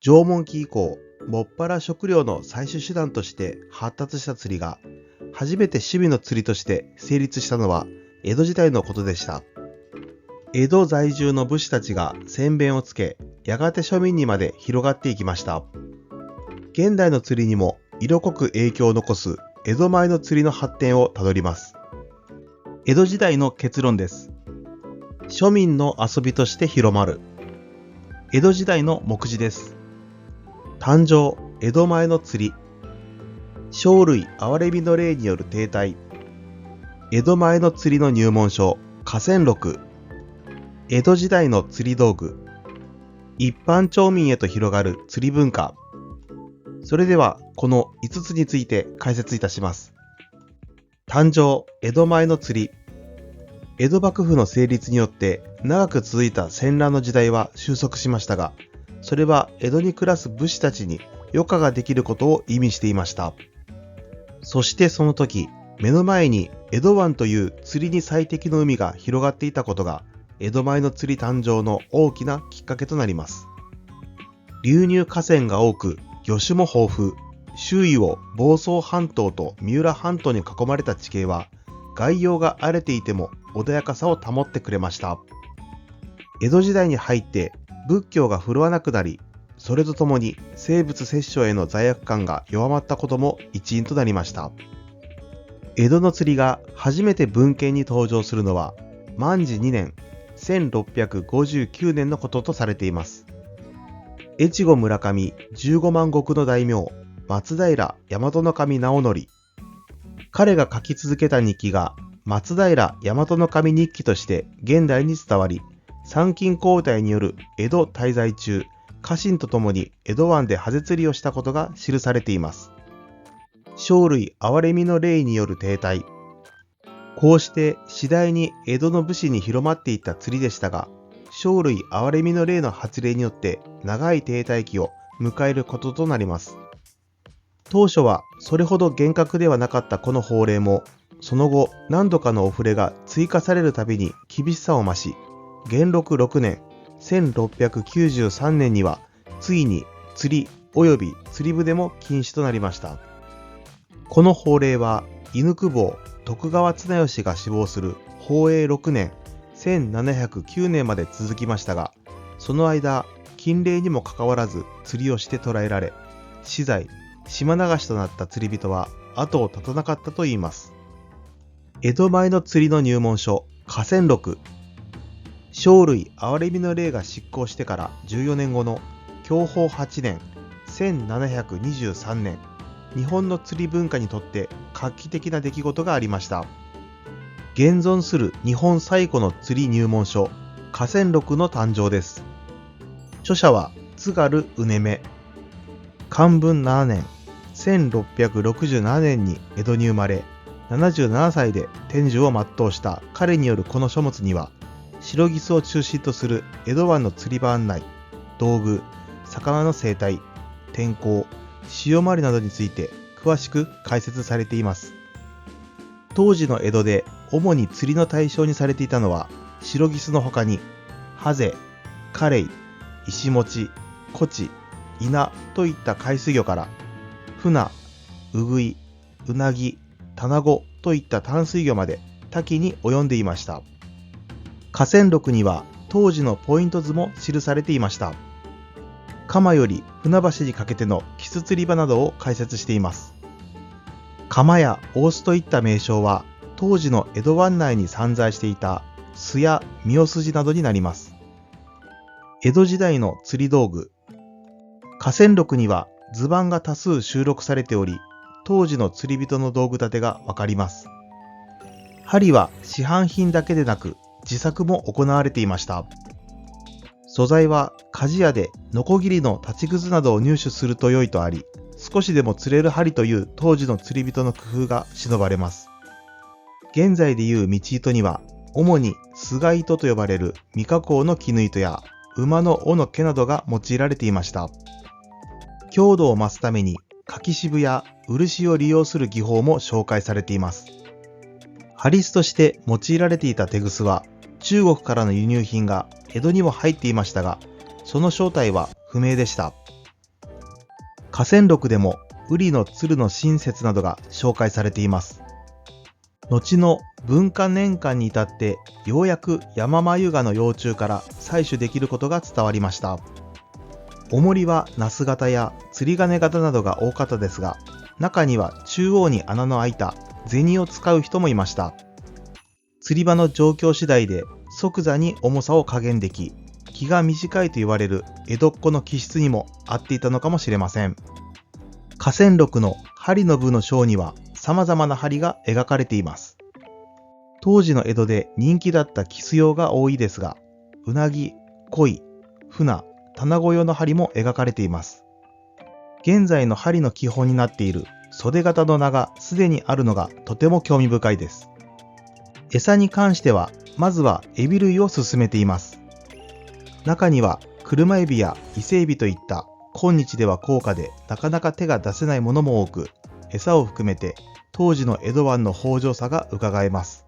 縄文期以降、もっぱら食料の採取手段として発達した釣りが、初めて趣味の釣りとして成立したのは江戸時代のことでした。江戸在住の武士たちが先鞭をつけ、やがて庶民にまで広がっていきました。現代の釣りにも色濃く影響を残す江戸前の釣りの発展をたどります。江戸時代の結論です。庶民の遊びとして広まる。江戸時代の目次です。誕生、江戸前の釣り。生類憐れみの令による停滞。江戸前の釣りの入門書、河川録。江戸時代の釣り道具。一般町民へと広がる釣り文化。それでは、この5つについて解説いたします。誕生、江戸前の釣り。江戸幕府の成立によって長く続いた戦乱の時代は収束しましたが、それは江戸に暮らす武士たちに余暇ができることを意味していました。そしてその時、目の前に江戸湾という釣りに最適の海が広がっていたことが、江戸前の釣り誕生の大きなきっかけとなります。流入河川が多く、魚種も豊富、周囲を房総半島と三浦半島に囲まれた地形は、外洋が荒れていても穏やかさを保ってくれました。江戸時代に入って仏教が振るわなくなり、それとともに生物殺生への罪悪感が弱まったことも一因となりました。江戸の釣りが初めて文献に登場するのは、万治2年、1659年のこととされています。越後村上15万石の大名、松平大和守直則。彼が書き続けた日記が松平大和守日記として現代に伝わり、参勤交代による江戸滞在中、家臣と共に江戸湾でハゼ釣りをしたことが記されています。生類憐れみの令による停滞。こうして次第に江戸の武士に広まっていった釣りでしたが、生類憐れみの令の発令によって長い停滞期を迎えることとなります。当初はそれほど厳格ではなかったこの法令も、その後何度かのお触れが追加されるたびに厳しさを増し、元禄6年、1693年にはついに釣り及び釣り船も禁止となりました。この法令は犬公方徳川綱吉が死亡する宝永6年、1709年まで続きましたが、その間、禁令にもかかわらず釣りをして捕らえられ、死罪、島流しとなった釣り人は後を絶たなかったといいます。江戸前の釣りの入門書、河川録。生類憐れみの令が執行してから14年後の享保8年、1723年、日本の釣り文化にとって画期的な出来事がありました。現存する日本最古の釣り入門書、河川録の誕生です。著者は津軽うねめ。寛文7年、1667年に江戸に生まれ、77歳で天寿を全うした彼によるこの書物には、シロギスを中心とする江戸湾の釣り場案内、道具、魚の生態、天候、潮回りなどについて詳しく解説されています。当時の江戸で主に釣りの対象にされていたのは、シロギスの他に、ハゼ、カレイ、イシモチ、コチ、イナといった海水魚から、フナ、ウグイ、ウナギ、タナゴといった淡水魚まで多岐に及んでいました。河川録には当時のポイント図も記されていました。蒲より船橋にかけてのキス釣り場などを解説しています。蒲や大須といった名称は当時の江戸湾内に散在していた巣やミオ筋などになります。江戸時代の釣り道具。河川録には図版が多数収録されており、当時の釣り人の道具立てがわかります。針は市販品だけでなく自作も行われていました。素材は鍛冶屋でノコギリの立ちぐずなどを入手すると良いとあり、少しでも釣れる針という当時の釣り人の工夫が忍ばれます。現在でいう道糸には、主に菅糸と呼ばれる未加工の絹糸や馬の尾の毛などが用いられていました。強度を増すために柿渋や漆を利用する技法も紹介されています。ハリスとして用いられていたテグスは、中国からの輸入品が江戸にも入っていましたが、その正体は不明でした。河川録でもウリの鶴の親切などが紹介されています。後の文化年間に至ってようやくヤママユガの幼虫から採取できることが伝わりました。重りはナス型や釣り鐘型などが多かったですが、中には中央に穴の開いた銭を使う人もいました。釣り場の状況次第で即座に重さを加減でき、気が短いと言われる江戸っ子の気質にも合っていたのかもしれません。河川録の針の部の章には様々な針が描かれています。当時の江戸で人気だったキス用が多いですが、うなぎ、鯉、船、棚子用の針も描かれています。現在の針の基本になっている袖型の名がすでにあるのがとても興味深いです。餌に関しては、まずはエビ類を勧めています。中には車エビや伊勢エビといった今日では高価でなかなか手が出せないものも多く、餌を含めて当時の江戸湾の豊穣さが伺えます。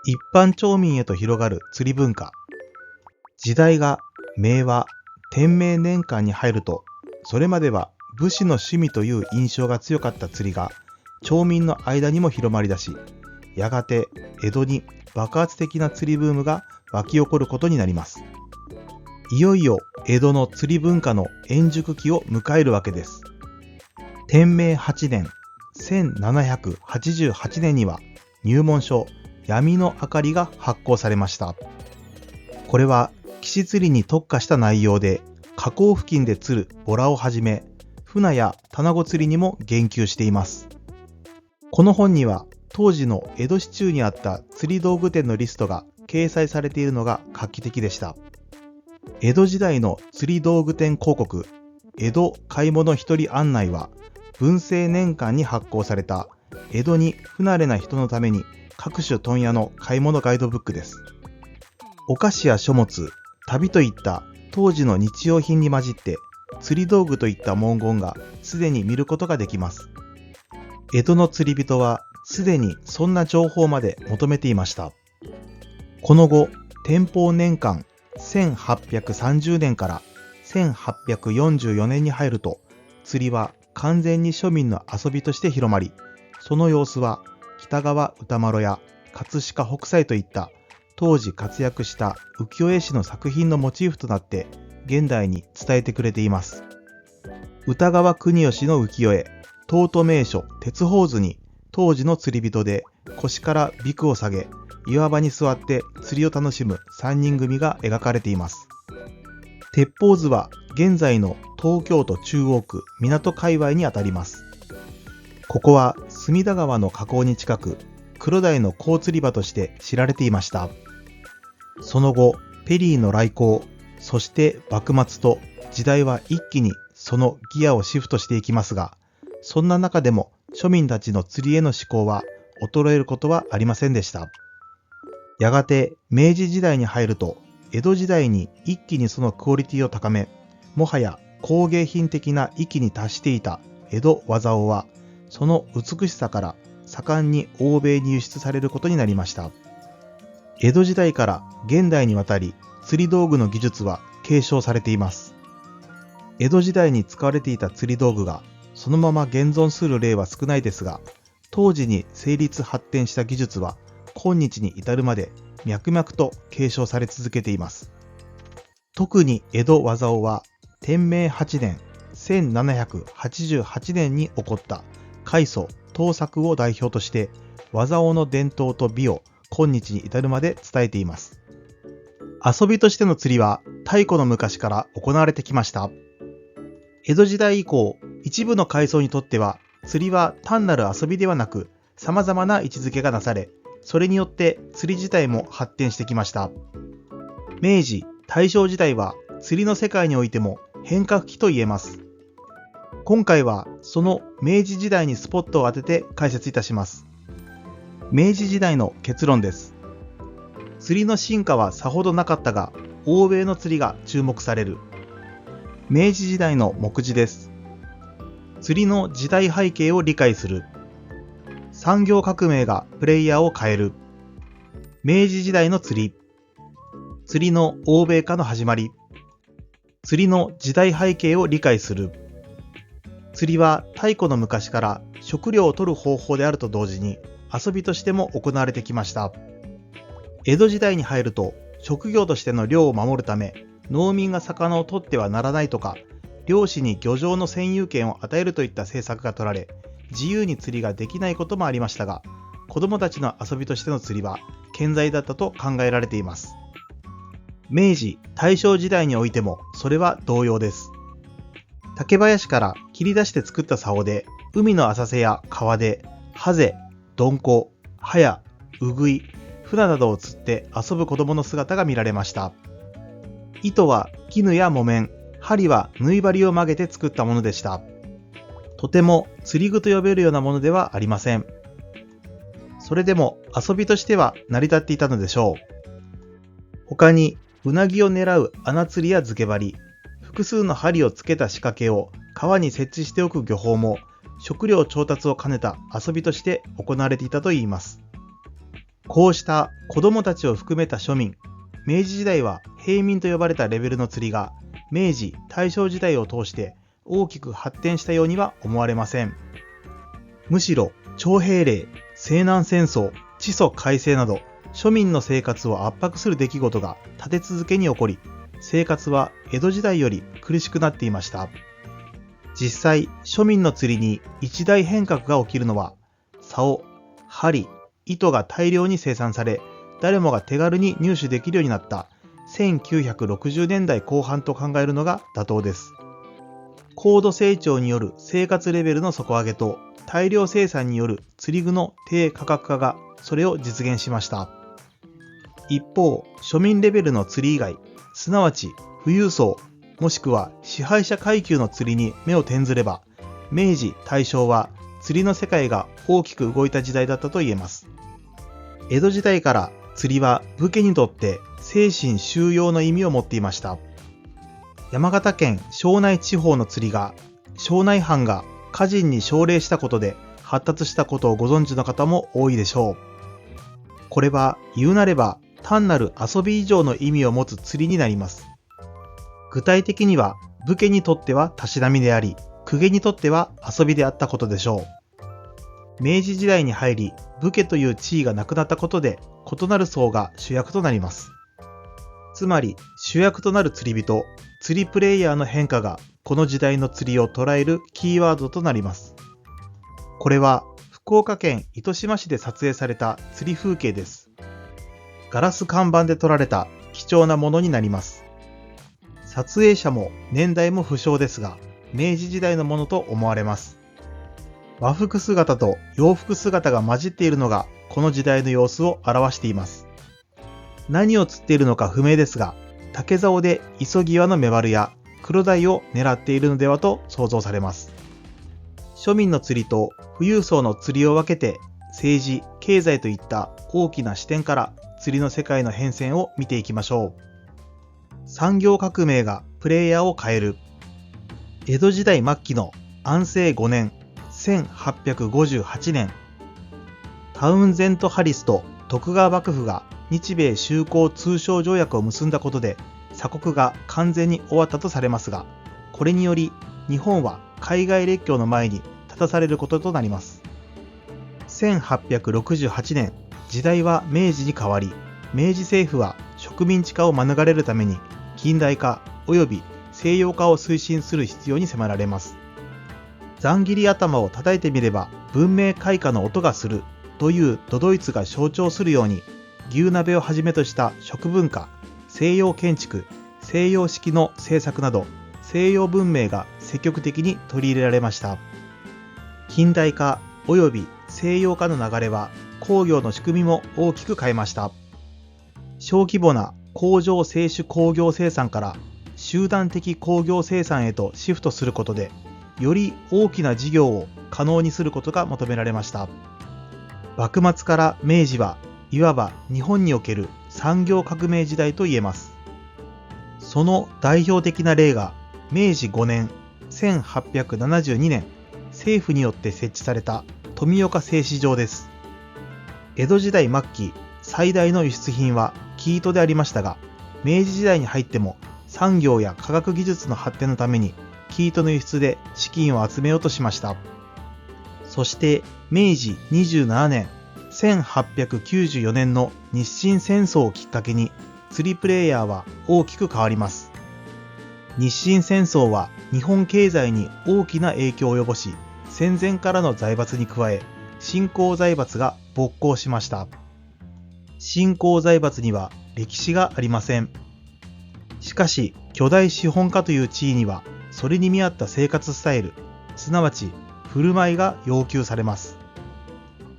一般町民へと広がる釣り文化。時代が明和、天明年間に入ると、それまでは武士の趣味という印象が強かった釣りが町民の間にも広まりだし、やがて江戸に爆発的な釣りブームが湧き起こることになります。いよいよ江戸の釣り文化の円熟期を迎えるわけです。天明8年、1788年には入門書闇の明かりが発行されました。これは岸釣りに特化した内容で、河口付近で釣るボラをはじめ、船や棚子釣りにも言及しています。この本には当時の江戸市中にあった釣り道具店のリストが掲載されているのが画期的でした。江戸時代の釣り道具店広告、江戸買い物一人案内は、文政年間に発行された江戸に不慣れな人のために各種問屋の買い物ガイドブックです。お菓子や書物、旅といった当時の日用品に混じって釣り道具といった文言がすでに見ることができます。江戸の釣り人はすでにそんな情報まで求めていました。この後、天保年間1830年から1844年に入ると、釣りは完全に庶民の遊びとして広まり、その様子は北川歌麿や葛飾北斎といった当時活躍した浮世絵師の作品のモチーフとなって現代に伝えてくれています。歌川国芳の浮世絵、東都名所鉄砲図に当時の釣り人で腰からビクを下げ、岩場に座って釣りを楽しむ3人組が描かれています。鉄砲図は現在の東京都中央区港界隈にあたります。ここは隅田川の河口に近く、黒鯛の好釣り場として知られていました。その後、ペリーの来航、そして幕末と時代は一気にそのギアをシフトしていきますが、そんな中でも庶民たちの釣りへの思考は衰えることはありませんでした。やがて明治時代に入ると、江戸時代に一気にそのクオリティを高め、もはや工芸品的な域に達していた江戸技尾は、その美しさから盛んに欧米に輸出されることになりました。江戸時代から現代にわたり釣り道具の技術は継承されています。江戸時代に使われていた釣り道具がそのまま現存する例は少ないですが、当時に成立発展した技術は今日に至るまで脈々と継承され続けています。特に江戸技尾は天明8年1788年に起こった開祖盗作を代表として技尾の伝統と美を今日に至るまで伝えています。遊びとしての釣りは太古の昔から行われてきました。江戸時代以降、一部の階層にとっては釣りは単なる遊びではなく様々な位置づけがなされ、それによって釣り自体も発展してきました。明治、大正時代は釣りの世界においても変革期と言えます。今回はその明治時代にスポットを当てて解説いたします。明治時代の結論です。釣りの進化はさほどなかったが、欧米の釣りが注目される。明治時代の目次です。釣りの時代背景を理解する。産業革命がプレイヤーを変える。明治時代の釣り。釣りの欧米化の始まり。釣りの時代背景を理解する。釣りは太古の昔から食料を取る方法であると同時に遊びとしても行われてきました。江戸時代に入ると職業としての漁を守るため農民が魚を取ってはならないとか、漁師に漁場の占有権を与えるといった政策が取られ、自由に釣りができないこともありましたが、子供たちの遊びとしての釣りは健在だったと考えられています。明治・大正時代においてもそれは同様です。竹林から切り出して作った竿で、海の浅瀬や川でハゼ、ドンコ、ハヤ、ウグイ、フナなどを釣って遊ぶ子供の姿が見られました。糸は絹や木綿、針は縫い針を曲げて作ったものでした。とても釣り具と呼べるようなものではありません。それでも遊びとしては成り立っていたのでしょう。他にうなぎを狙う穴釣りや漬け針、複数の針をつけた仕掛けを川に設置しておく漁法も食料調達を兼ねた遊びとして行われていたといいます。こうした子供たちを含めた庶民、明治時代は平民と呼ばれたレベルの釣りが明治・大正時代を通して大きく発展したようには思われません。むしろ徴兵令、西南戦争、地租改正など庶民の生活を圧迫する出来事が立て続けに起こり、生活は江戸時代より苦しくなっていました。実際、庶民の釣りに一大変革が起きるのは、竿、針、糸が大量に生産され、誰もが手軽に入手できるようになった1960年代後半と考えるのが妥当です。高度成長による生活レベルの底上げと大量生産による釣り具の低価格化がそれを実現しました。一方、庶民レベルの釣り以外、すなわち富裕層、もしくは支配者階級の釣りに目を転ずれば、明治・大正は釣りの世界が大きく動いた時代だったと言えます。江戸時代から釣りは武家にとって精神修養の意味を持っていました。山形県庄内地方の釣りが庄内藩が歌人に奨励したことで発達したことをご存知の方も多いでしょう。これは言うなれば単なる遊び以上の意味を持つ釣りになります。具体的には武家にとってはたしなみであり、公家にとっては遊びであったことでしょう。明治時代に入り、武家という地位がなくなったことで異なる層が主役となります。つまり主役となる釣り人、釣りプレイヤーの変化がこの時代の釣りを捉えるキーワードとなります。これは福岡県糸島市で撮影された釣り風景です。ガラス看板で撮られた貴重なものになります。撮影者も年代も不詳ですが、明治時代のものと思われます。和服姿と洋服姿が混じっているのがこの時代の様子を表しています。何を釣っているのか不明ですが、竹竿で磯際のメバルや黒鯛を狙っているのではと想像されます。庶民の釣りと富裕層の釣りを分けて政治・経済といった大きな視点から釣りの世界の変遷を見ていきましょう。産業革命がプレイヤーを変える。江戸時代末期の安政5年1858年、タウンゼント・ハリスと徳川幕府が日米修好通商条約を結んだことで鎖国が完全に終わったとされますが、これにより日本は海外列強の前に立たされることとなります。1868年、時代は明治に変わり、明治政府は植民地化を免れるために近代化及び西洋化を推進する必要に迫られます。ざん切り頭を叩いてみれば文明開化の音がするという都ドイツが象徴するように、牛鍋をはじめとした食文化、西洋建築、西洋式の制作など西洋文明が積極的に取り入れられました。近代化及び西洋化の流れは工業の仕組みも大きく変えました。小規模な工場製種工業生産から集団的工業生産へとシフトすることで、より大きな事業を可能にすることが求められました。幕末から明治はいわば日本における産業革命時代と言えます。その代表的な例が明治5年1872年、政府によって設置された富岡製糸場です。江戸時代末期、最大の輸出品は生糸でありましたが、明治時代に入っても産業や科学技術の発展のために生糸の輸出で資金を集めようとしました。そして明治27年、1894年の日清戦争をきっかけに釣りプレイヤーは大きく変わります。日清戦争は日本経済に大きな影響を及ぼし、戦前からの財閥に加え、新興財閥が勃興しました。新興財閥には歴史がありません。しかし、巨大資本家という地位には、それに見合った生活スタイル、すなわち振る舞いが要求されます。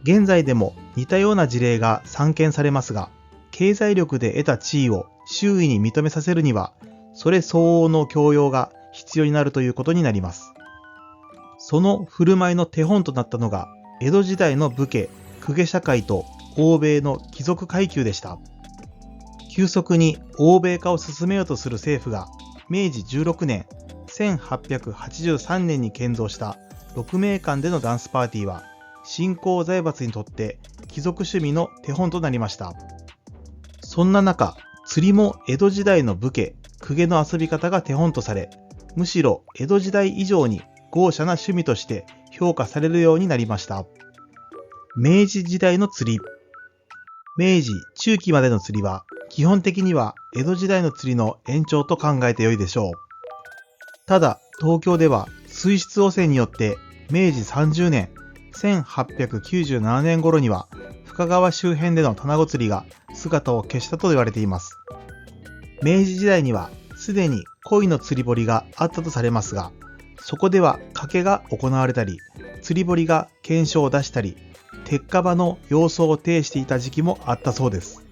現在でも似たような事例が散見されますが、経済力で得た地位を周囲に認めさせるには、それ相応の教養が必要になるということになります。その振る舞いの手本となったのが、江戸時代の武家、公家社会と欧米の貴族階級でした。急速に欧米化を進めようとする政府が、明治16年、1883年に建造した鹿鳴館でのダンスパーティーは、新興財閥にとって貴族趣味の手本となりました。そんな中、釣りも江戸時代の武家、公家の遊び方が手本とされ、むしろ江戸時代以上に豪奢な趣味として評価されるようになりました。明治時代の釣り。明治中期までの釣りは、基本的には江戸時代の釣りの延長と考えてよいでしょう。ただ、東京では水質汚染によって明治30年、1897年頃には深川周辺での卵釣りが姿を消したと言われています。明治時代にはすでに鯉の釣り堀があったとされますが、そこでは賭けが行われたり、釣り堀が懸賞を出したり、鉄火場の様相を呈していた時期もあったそうです。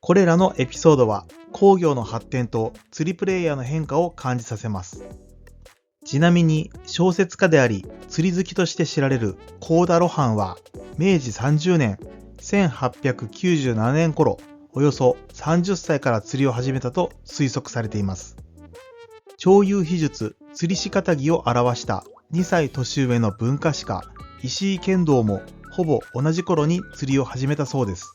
これらのエピソードは工業の発展と釣りプレイヤーの変化を感じさせます。ちなみに小説家であり釣り好きとして知られる幸田露伴は明治30年1897年頃およそ30歳から釣りを始めたと推測されています。潮遊秘術釣り師かぎを表した2歳年上の文化史家石井剣道もほぼ同じ頃に釣りを始めたそうです。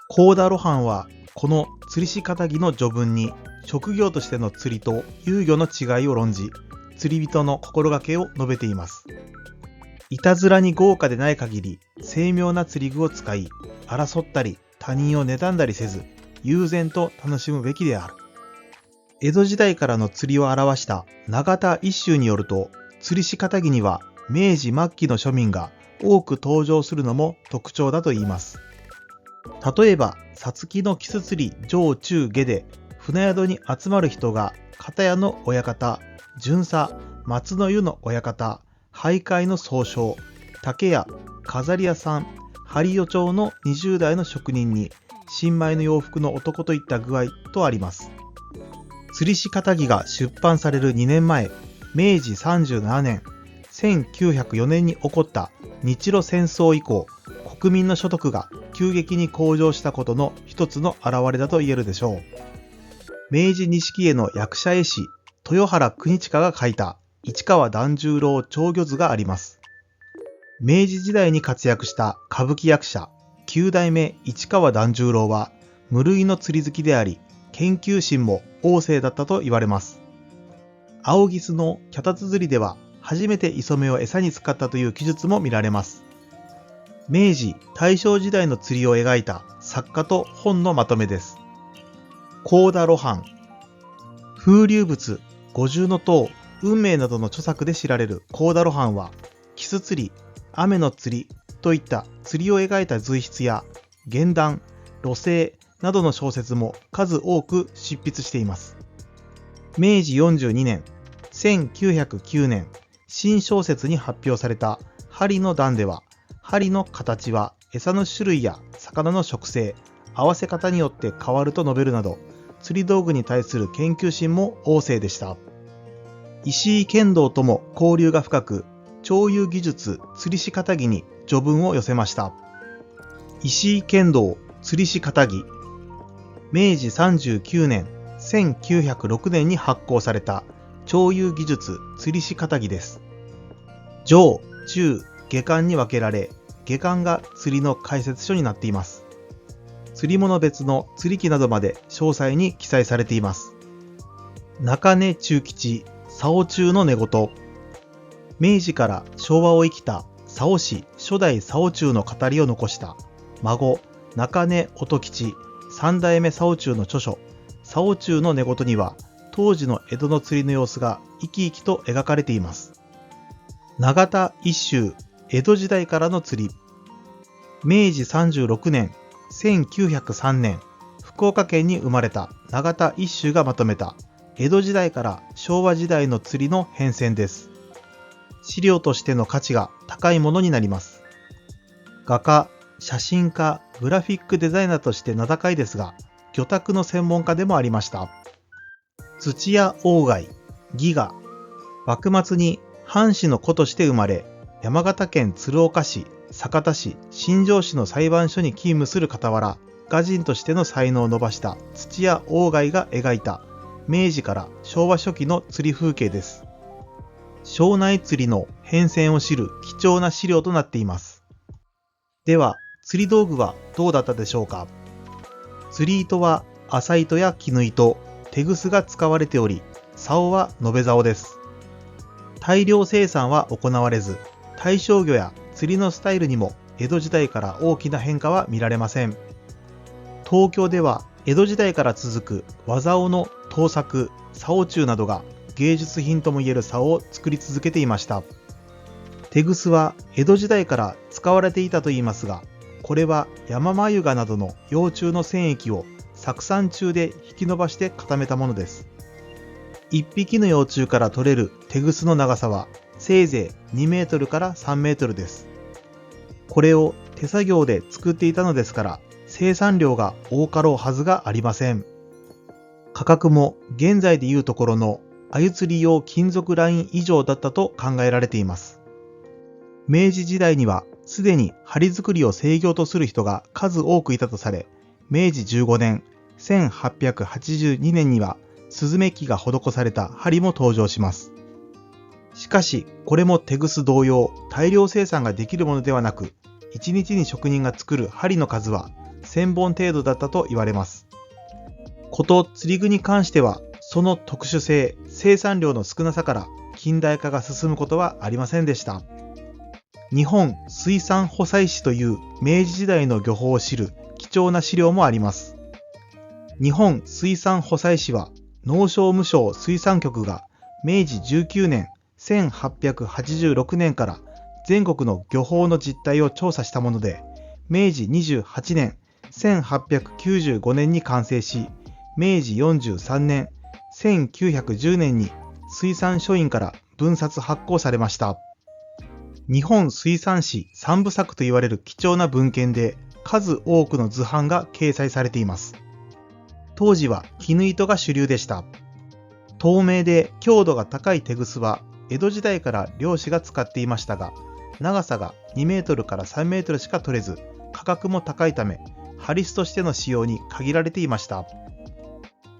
幸田露伴はこの釣り師かぎの序文に職業としての釣りと遊漁の違いを論じ、釣り人の心がけを述べています。いたずらに豪華でない限り精妙な釣り具を使い、争ったり他人を妬んだりせず、悠然と楽しむべきである。江戸時代からの釣りを表した永田一秀によると、釣り師かぎには明治末期の庶民が多く登場するのも特徴だといいます。例えば、さつきのキス釣り上中下で船宿に集まる人が片屋の親方、巡査、松の湯の親方、俳諧の総称、竹屋、飾り屋さん、針予町の20代の職人に新米の洋服の男といった具合とあります。釣り師かぎが出版される2年前、明治37年、1904年に起こった日露戦争以降、国民の所得が急激に向上したことの一つの表れだと言えるでしょう。明治錦絵の役者絵師、豊原国親が描いた市川團十郎釣魚図があります。明治時代に活躍した歌舞伎役者、9代目市川團十郎は無類の釣り好きであり、研究心も旺盛だったと言われます。青ギスの脚立釣りでは初めて磯目を餌に使ったという記述も見られます。明治・大正時代の釣りを描いた作家と本のまとめです。幸田露伴、風流物、五重塔、運命などの著作で知られる幸田露伴は、キス釣り、雨の釣りといった釣りを描いた随筆や言談、露星などの小説も数多く執筆しています。明治42年、1909年、新小説に発表された針の段では、針の形は餌の種類や魚の食性、合わせ方によって変わると述べるなど、釣り道具に対する研究心も旺盛でした。石井剣道とも交流が深く、潮遊技術釣り師かぎに序文を寄せました。石井剣道釣り師かぎ、明治39年、1906年に発行された潮遊技術釣り師かぎです。上、中、下巻に分けられ、下巻が釣りの解説書になっています。釣り物別の釣り機などまで詳細に記載されています。中根中吉竿中の寝言。明治から昭和を生きた竿師初代竿中の語りを残した孫中根音吉三代目竿中の著書竿中の寝言には、当時の江戸の釣りの様子が生き生きと描かれています。永田一秀、江戸時代からの釣り。明治36年、1903年、福岡県に生まれた永田一秀がまとめた江戸時代から昭和時代の釣りの変遷です。資料としての価値が高いものになります。画家、写真家、グラフィックデザイナーとして名高いですが、魚拓の専門家でもありました。土屋鴎外、戯画。幕末に藩士の子として生まれ、山形県鶴岡市、酒田市、新庄市の裁判所に勤務する傍ら、画人としての才能を伸ばした土屋鴎外が描いた明治から昭和初期の釣り風景です。庄内釣りの変遷を知る貴重な資料となっています。では、釣り道具はどうだったでしょうか。釣り糸は麻糸や絹糸、テグスが使われており、竿は延べ竿です。大量生産は行われず、大正魚や釣りのスタイルにも江戸時代から大きな変化は見られません。東京では江戸時代から続く和竿の盗作、竿中などが芸術品ともいえる竿を作り続けていました。テグスは江戸時代から使われていたといいますが、これはヤママユガなどの幼虫の染液を酢酸中で引き伸ばして固めたものです。1匹の幼虫から取れるテグスの長さはせいぜい2メートルから3メートルです。これを手作業で作っていたのですから、生産量が多かろうはずがありません。価格も現在でいうところの鮎釣り用金属ライン以上だったと考えられています。明治時代にはすでに針作りを制御とする人が数多くいたとされ、明治15年、1882年にはスズメ機が施された針も登場します。しかし、これもテグス同様、大量生産ができるものではなく、1日に職人が作る針の数は1000本程度だったと言われます。こと釣り具に関しては、その特殊性、生産量の少なさから近代化が進むことはありませんでした。日本水産補佐史という明治時代の漁法を知る貴重な資料もあります。日本水産補佐史は農商務省水産局が明治19年1886年から全国の漁法の実態を調査したもので、明治28年1895年に完成し、明治43年1910年に水産書院から分冊発行されました。日本水産史三部作と言われる貴重な文献で、数多くの図版が掲載されています。当時は絹糸が主流でした。透明で強度が高いテグスは江戸時代から漁師が使っていましたが、長さが2メートルから3メートルしか取れず、価格も高いため、ハリスとしての使用に限られていました。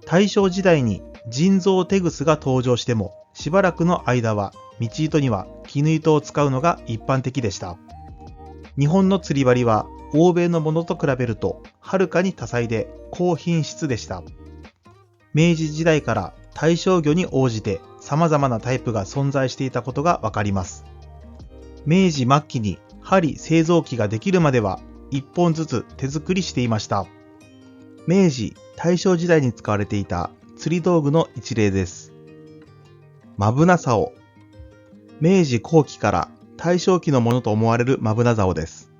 大正時代に人造テグスが登場しても、しばらくの間は道糸には絹糸を使うのが一般的でした。日本の釣り針は欧米のものと比べるとはるかに多彩で高品質でした。明治時代から大正魚に応じて様々なタイプが存在していたことがわかります。明治末期に針製造機ができるまでは1本ずつ手作りしていました。明治、大正時代に使われていた釣り道具の一例です。マブナ竿。明治後期から大正期のものと思われるマブナ竿です。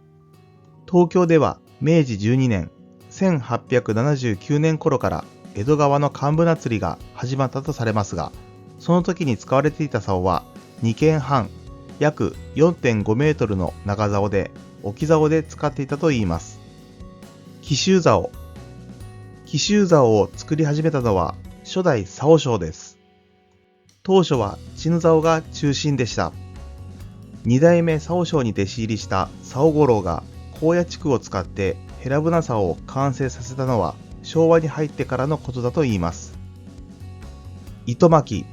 東京では明治12年、1879年頃から江戸川の寒ブナ釣りが始まったとされますが、その時に使われていた竿は2間半、約 4.5 メートルの長竿で置き竿で使っていたといいます。紀州竿。紀州竿を作り始めたのは初代竿匠です。当初はチヌ竿が中心でした。2代目竿匠に弟子入りした竿五郎が高野地区を使ってヘラブナ竿を完成させたのは昭和に入ってからのことだといいます。糸巻き。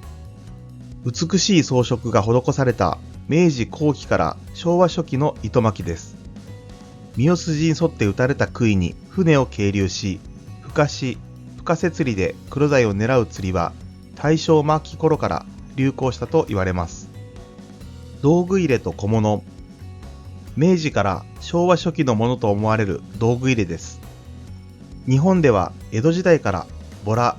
美しい装飾が施された明治後期から昭和初期の糸巻きです。身を筋に沿って打たれた杭に船を係留し、深瀬釣りで黒鯛を狙う釣りは大正末期頃から流行したと言われます。道具入れと小物。明治から昭和初期のものと思われる道具入れです。日本では江戸時代からボラ、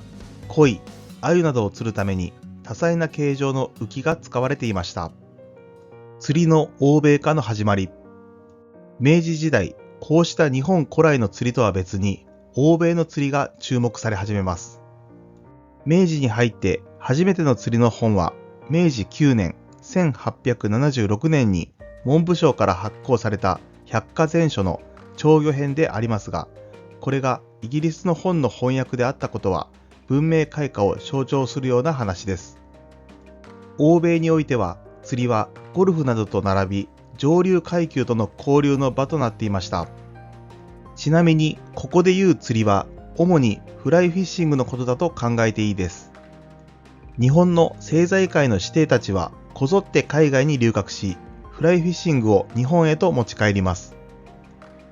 鯉、鮎などを釣るために多彩な形状の浮きが使われていました。釣りの欧米化の始まり。明治時代、こうした日本古来の釣りとは別に欧米の釣りが注目され始めます。明治に入って初めての釣りの本は明治9年1876年に文部省から発行された百科全書の釣魚編でありますが、これがイギリスの本の翻訳であったことは文明開化を象徴するような話です。欧米においては釣りはゴルフなどと並び上流階級との交流の場となっていました。ちなみにここで言う釣りは主にフライフィッシングのことだと考えていいです。日本の政財界の子弟たちはこぞって海外に留学し、フライフィッシングを日本へと持ち帰ります。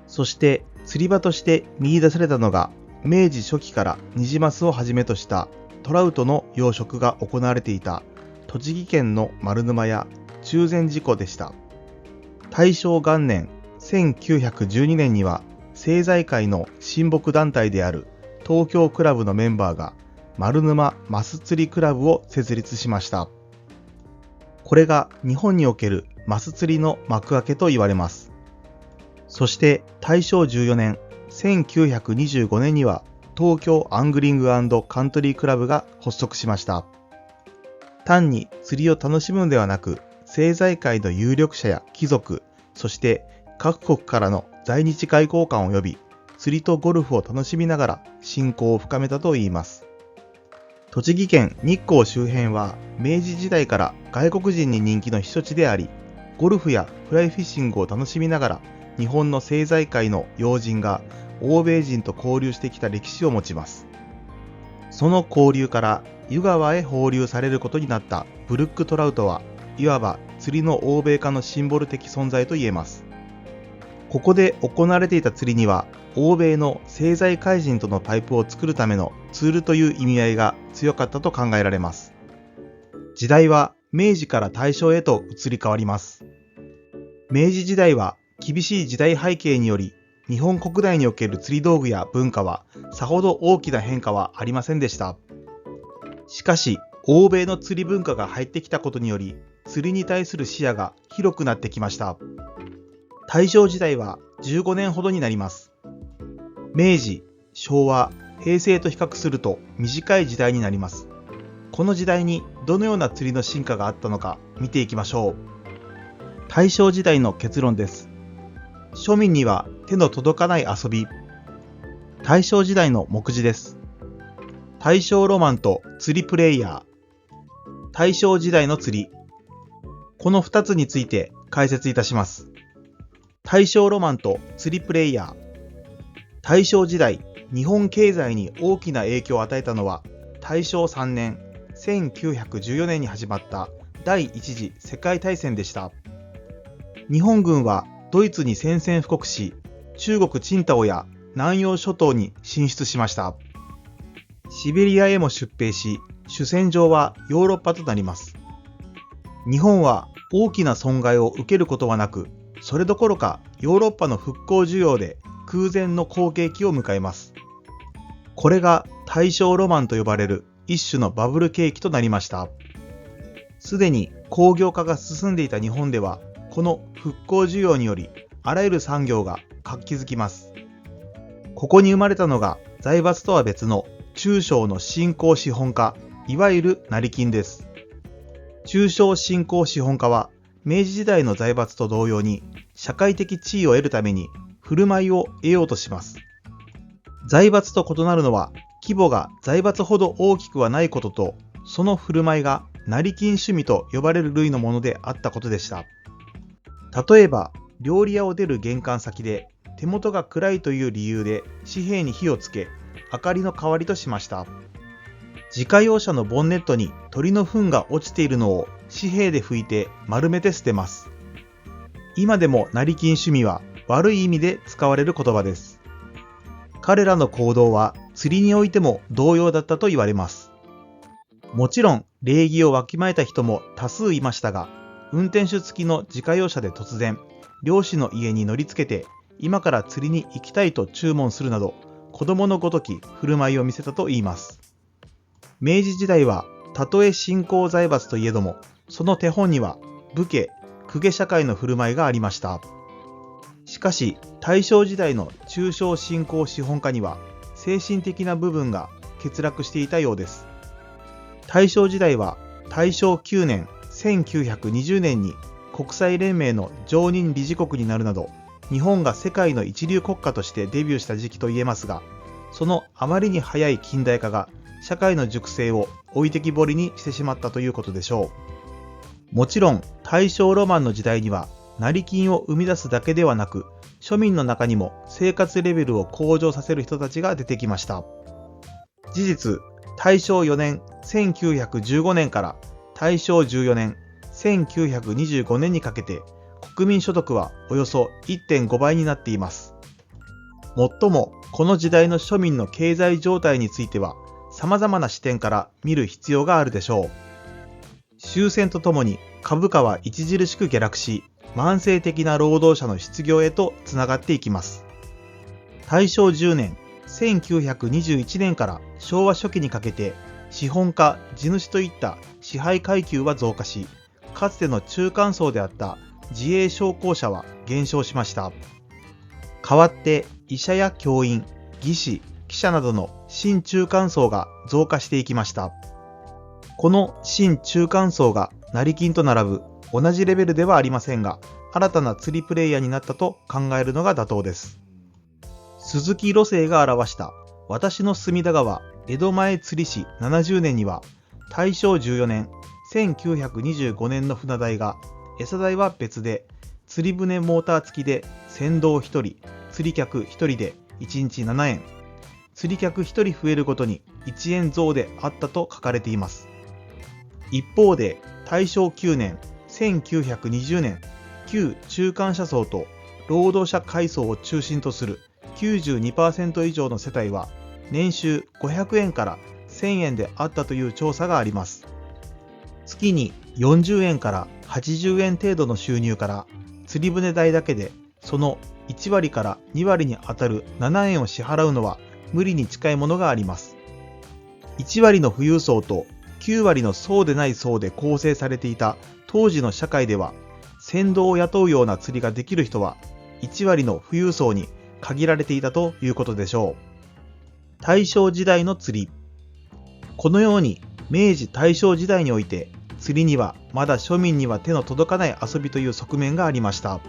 そして釣り場として見出されたのが明治初期からニジマスをはじめとしたトラウトの養殖が行われていた栃木県の丸沼や中禅寺湖でした。大正元年1912年には政財界の親睦団体である東京クラブのメンバーが丸沼マス釣りクラブを設立しました。これが日本におけるマス釣りの幕開けと言われます。そして大正14年1925年には東京アングリング&カントリークラブが発足しました。単に釣りを楽しむのではなく、政財界の有力者や貴族、そして各国からの在日外交官を呼び、釣りとゴルフを楽しみながら親交を深めたといいます。栃木県日光周辺は明治時代から外国人に人気の避暑地であり、ゴルフやフライフィッシングを楽しみながら日本の政財界の要人が欧米人と交流してきた歴史を持ちます。その交流から湯川へ放流されることになったブルックトラウトはいわば釣りの欧米化のシンボル的存在と言えます。ここで行われていた釣りには欧米の政財界人とのパイプを作るためのツールという意味合いが強かったと考えられます。時代は明治から大正へと移り変わります。明治時代は厳しい時代背景により日本国内における釣り道具や文化はさほど大きな変化はありませんでした。しかし欧米の釣り文化が入ってきたことにより釣りに対する視野が広くなってきました。大正時代は15年ほどになります。明治、昭和、平成と比較すると短い時代になります。この時代にどのような釣りの進化があったのか見ていきましょう。大正時代の結論です。庶民には手の届かない遊び。大正時代の目次です。大正ロマンと釣りプレイヤー。大正時代の釣り。この2つについて解説いたします。大正ロマンと釣りプレイヤー。大正時代、日本経済に大きな影響を与えたのは大正3年1914年に始まった第一次世界大戦でした。日本軍はドイツに宣戦布告し、中国青島や南洋諸島に進出しました。シベリアへも出兵し、主戦場はヨーロッパとなります。日本は大きな損害を受けることはなく、それどころかヨーロッパの復興需要で空前の好景気を迎えます。これが大正ロマンと呼ばれる一種のバブル景気となりました。すでに工業化が進んでいた日本では、この復興需要によりあらゆる産業が活気づきます。ここに生まれたのが財閥とは別の中小の新興資本家、いわゆる成金です。中小新興資本家は明治時代の財閥と同様に社会的地位を得るために振る舞いを得ようとします。財閥と異なるのは規模が財閥ほど大きくはないことと、その振る舞いが成金趣味と呼ばれる類のものであったことでした。例えば料理屋を出る玄関先で手元が暗いという理由で紙幣に火をつけ、明かりの代わりとしました。自家用車のボンネットに鳥の糞が落ちているのを紙幣で拭いて丸めて捨てます。今でも成金趣味は悪い意味で使われる言葉です。彼らの行動は釣りにおいても同様だったと言われます。もちろん礼儀をわきまえた人も多数いましたが、運転手付きの自家用車で突然、漁師の家に乗りつけて、今から釣りに行きたいと注文するなど、子供のごとき振る舞いを見せたといいます。明治時代は、たとえ新興財閥といえども、その手本には武家、公家社会の振る舞いがありました。しかし、大正時代の中小新興資本家には、精神的な部分が欠落していたようです。大正時代は大正9年1920年に国際連盟の常任理事国になるなど、日本が世界の一流国家としてデビューした時期と言えますが、そのあまりに早い近代化が社会の熟成を置いてきぼりにしてしまったということでしょう。もちろん大正ロマンの時代には成金を生み出すだけではなく、庶民の中にも生活レベルを向上させる人たちが出てきました。事実、大正4年1915年から大正14年1925年にかけて国民所得はおよそ 1.5 倍になっています。もっともこの時代の庶民の経済状態については様々な視点から見る必要があるでしょう。終戦とともに株価は著しく下落し、慢性的な労働者の失業へとつながっていきます。大正10年1921年から昭和初期にかけて資本家、地主といった支配階級は増加し、かつての中間層であった自営商工者は減少しました。代わって医者や教員、技師、記者などの新中間層が増加していきました。この新中間層が成金と並ぶ同じレベルではありませんが、新たな釣りプレイヤーになったと考えるのが妥当です。鈴木露生が表した私の隅田川江戸前釣り史70年には、大正14年1925年の船代が餌代は別で、釣り船モーター付きで船頭1人、釣り客1人で1日7円、釣り客1人増えるごとに1円増であったと書かれています。一方で大正9年1920年、旧中間車層と労働者階層を中心とする 92% 以上の世帯は年収500円から1000円であったという調査があります。月に40円から80円程度の収入から釣り船代だけでその1割から2割に当たる7円を支払うのは無理に近いものがあります。1割の富裕層と9割のそうでない層で構成されていた当時の社会では、船頭を雇うような釣りができる人は1割の富裕層に限られていたということでしょう。大正時代の釣り。このように明治大正時代において釣りにはまだ庶民には手の届かない遊びという側面がありました。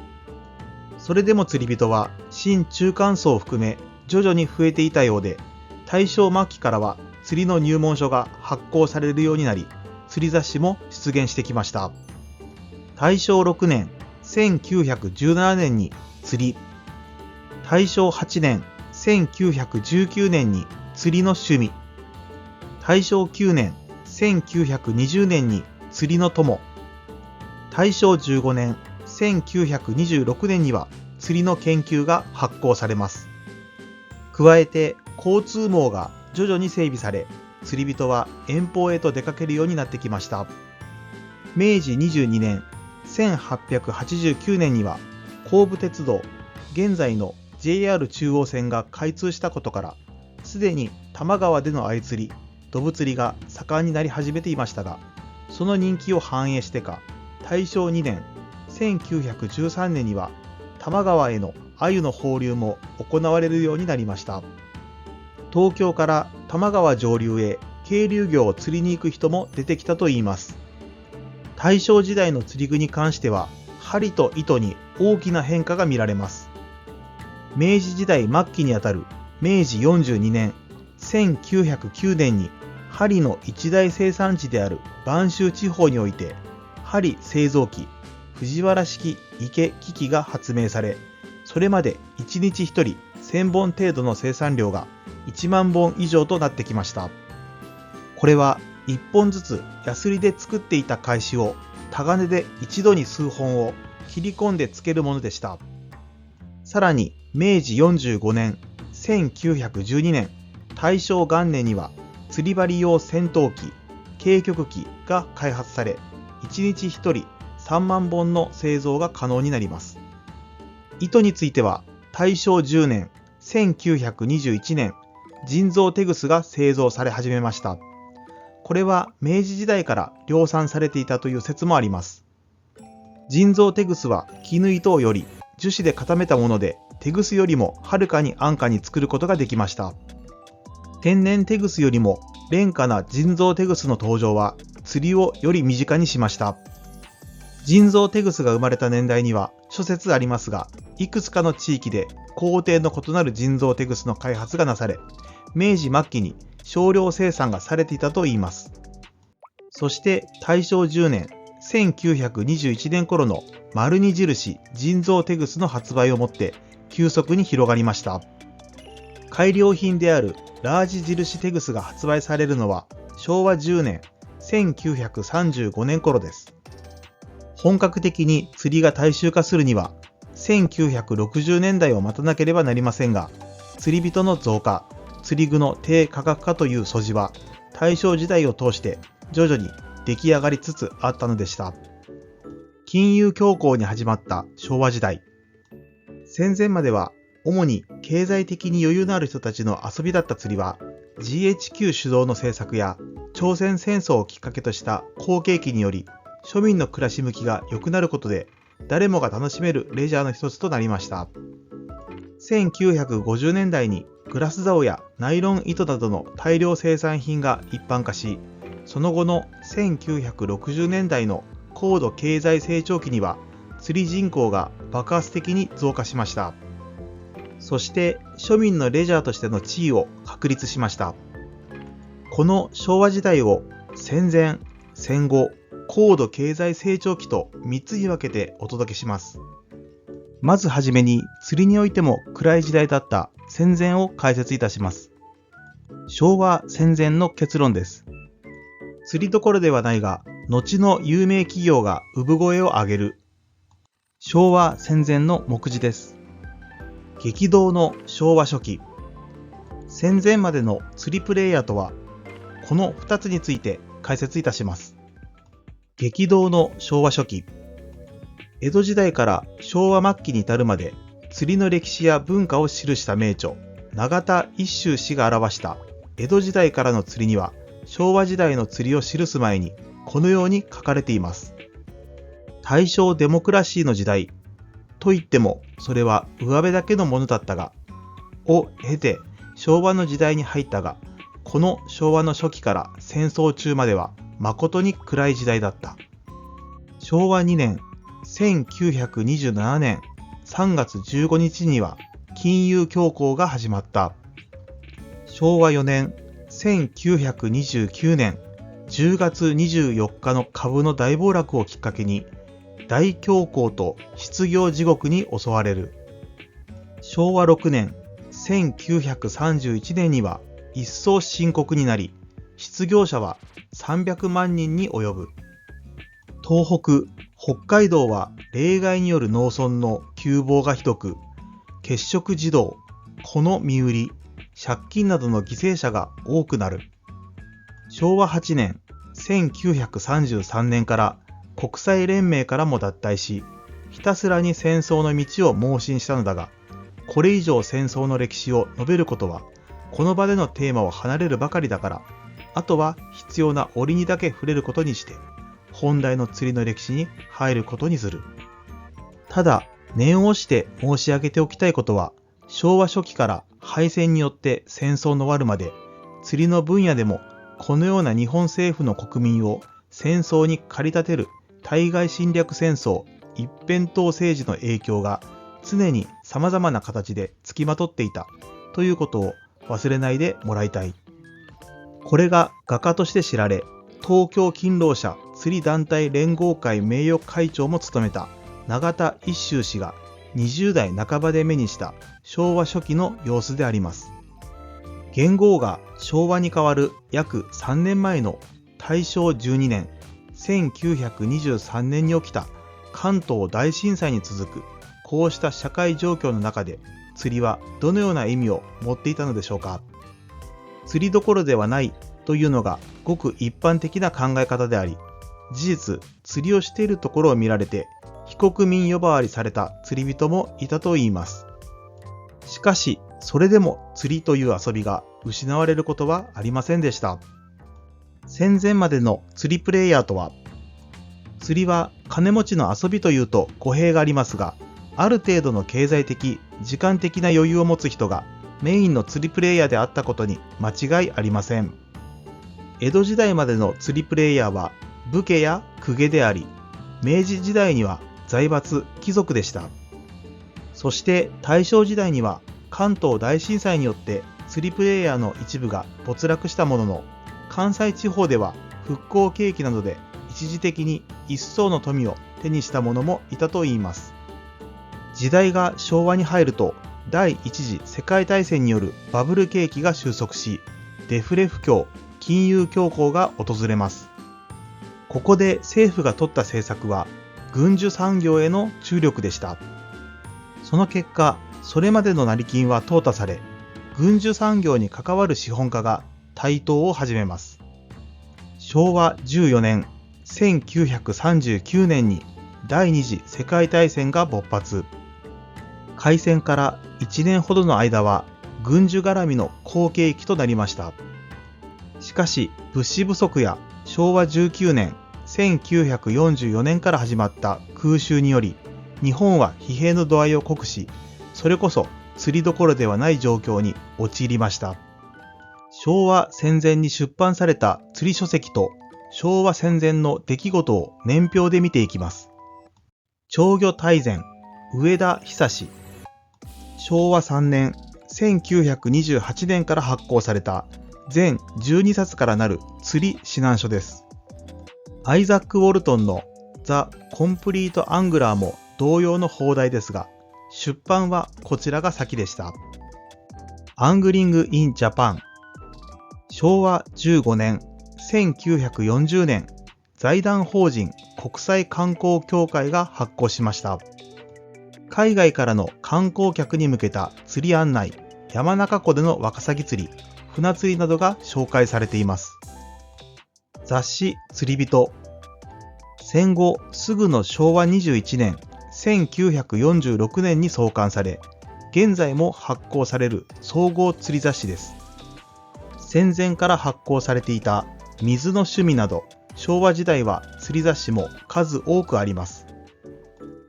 それでも釣り人は新中間層を含め徐々に増えていたようで、大正末期からは釣りの入門書が発行されるようになり、釣り雑誌も出現してきました。大正6年1917年に釣り、大正8年1919年に釣りの趣味、大正9年1920年に釣りの友、大正15年1926年には釣りの研究が発行されます。加えて交通網が徐々に整備され、釣り人は遠方へと出かけるようになってきました。明治22年1889年には後部鉄道、現在の JR 中央線が開通したことから、すでに多摩川での鮎釣り、ドブ釣りが盛んになり始めていましたが、その人気を反映してか、大正2年1913年には多摩川への鮎の放流も行われるようになりました。東京から多摩川上流へ渓流魚を釣りに行く人も出てきたといいます。大正時代の釣り具に関しては、針と糸に大きな変化が見られます。明治時代末期にあたる明治42年1909年に針の一大生産地である播州地方において、針製造機藤原式池機器が発明され、それまで1日1人1000本程度の生産量が1万本以上となってきました。これは1本ずつヤスリで作っていた返しをタガネで一度に数本を切り込んでつけるものでした。さらに明治45年1912年大正元年には釣り針用戦闘機計曲機が開発され、1日1人3万本の製造が可能になります。糸については、大正10年、1921年、人造テグスが製造され始めました。これは明治時代から量産されていたという説もあります。人造テグスは絹糸より樹脂で固めたもので、テグスよりもはるかに安価に作ることができました。天然テグスよりも廉価な人造テグスの登場は釣りをより身近にしました。人造テグスが生まれた年代には諸説ありますが、いくつかの地域で工程の異なる人造テグスの開発がなされ、明治末期に少量生産がされていたといいます。そして大正10年、1921年頃の丸二印人造テグスの発売をもって急速に広がりました。改良品であるラージ印テグスが発売されるのは昭和10年、1935年頃です。本格的に釣りが大衆化するには1960年代を待たなければなりませんが、釣り人の増加、釣り具の低価格化という素地は大正時代を通して徐々に出来上がりつつあったのでした。金融恐慌に始まった昭和時代。戦前までは主に経済的に余裕のある人たちの遊びだった釣りは GHQ 主導の政策や朝鮮戦争をきっかけとした好景気により庶民の暮らし向きが良くなることで誰もが楽しめるレジャーの一つとなりました。1950年代にグラス竿やナイロン糸などの大量生産品が一般化し、その後の1960年代の高度経済成長期には釣り人口が爆発的に増加しました。そして庶民のレジャーとしての地位を確立しました。この昭和時代を戦前、戦後、高度経済成長期と3つに分けてお届けします。まずはじめに釣りにおいても暗い時代だった戦前を解説いたします。昭和戦前の結論です。釣りどころではないが、後の有名企業が産声を上げる。昭和戦前の目次です。激動の昭和初期。戦前までの釣りプレイヤーとは、この2つについて解説いたします。激動の昭和初期。江戸時代から昭和末期に至るまで釣りの歴史や文化を記した名著、永田一秀氏が表した江戸時代からの釣りには昭和時代の釣りを記す前にこのように書かれています。大正デモクラシーの時代といってもそれは上辺だけのものだったが、を経て昭和の時代に入ったが、この昭和の初期から戦争中までは誠に暗い時代だった。昭和2年、1927年3月15日には金融恐慌が始まった。昭和4年、1929年10月24日の株の大暴落をきっかけに大恐慌と失業地獄に襲われる。昭和6年、1931年には一層深刻になり、失業者は300万人に及ぶ。東北、北海道は冷害による農村の窮乏がひどく、欠食児童、子の身売り、借金などの犠牲者が多くなる。昭和8年、1933年から国際連盟からも脱退し、ひたすらに戦争の道を盲信したのだが、これ以上戦争の歴史を述べることは、この場でのテーマを離れるばかりだから、あとは必要な折にだけ触れることにして、本題の釣りの歴史に入ることにする。ただ、念をして申し上げておきたいことは、昭和初期から敗戦によって戦争の終わるまで、釣りの分野でもこのような日本政府の国民を戦争に駆り立てる対外侵略戦争一辺倒政治の影響が常に様々な形でつきまとっていたということを忘れないでもらいたい。これが画家として知られ、東京勤労者釣り団体連合会名誉会長も務めた永田一秀氏が20代半ばで目にした昭和初期の様子であります。元号が昭和に変わる約3年前の大正12年、1923年に起きた関東大震災に続くこうした社会状況の中で釣りはどのような意味を持っていたのでしょうか。釣りどころではないというのがごく一般的な考え方であり、事実、釣りをしているところを見られて、非国民呼ばわりされた釣り人もいたといいます。しかし、それでも釣りという遊びが失われることはありませんでした。戦前までの釣りプレイヤーとは、釣りは金持ちの遊びというと語弊がありますが、ある程度の経済的、時間的な余裕を持つ人がメインの釣りプレイヤーであったことに間違いありません。江戸時代までの釣りプレイヤーは武家や公家であり、明治時代には財閥、貴族でした。そして大正時代には関東大震災によって釣りプレイヤーの一部が没落したものの、関西地方では復興景気などで一時的に一層の富を手にした者もいたといいます。時代が昭和に入ると、第一次世界大戦によるバブル景気が収束し、デフレ不況、金融恐慌が訪れます。ここで政府が取った政策は、軍需産業への注力でした。その結果、それまでの成金は淘汰され、軍需産業に関わる資本家が台頭を始めます。昭和14年、1939年に第二次世界大戦が勃発。開戦から1年ほどの間は軍需絡みの好景気となりました。しかし物資不足や昭和19年、1944年から始まった空襲により、日本は疲弊の度合いを濃くし、それこそ釣りどころではない状況に陥りました。昭和戦前に出版された釣り書籍と昭和戦前の出来事を年表で見ていきます。長魚大全、上田久志。昭和3年、1928年から発行された全12冊からなる釣り指南書です。アイザック・ウォルトンのザ・コンプリート・アングラーも同様の放題ですが、出版はこちらが先でした。アングリング・イン・ジャパン。昭和15年、1940年、財団法人国際観光協会が発行しました。海外からの観光客に向けた釣り案内、山中湖でのワカサギ釣り、船釣りなどが紹介されています。雑誌釣り人。戦後すぐの昭和21年、1946年に創刊され、現在も発行される総合釣り雑誌です。戦前から発行されていた水の趣味など、昭和時代は釣り雑誌も数多くあります。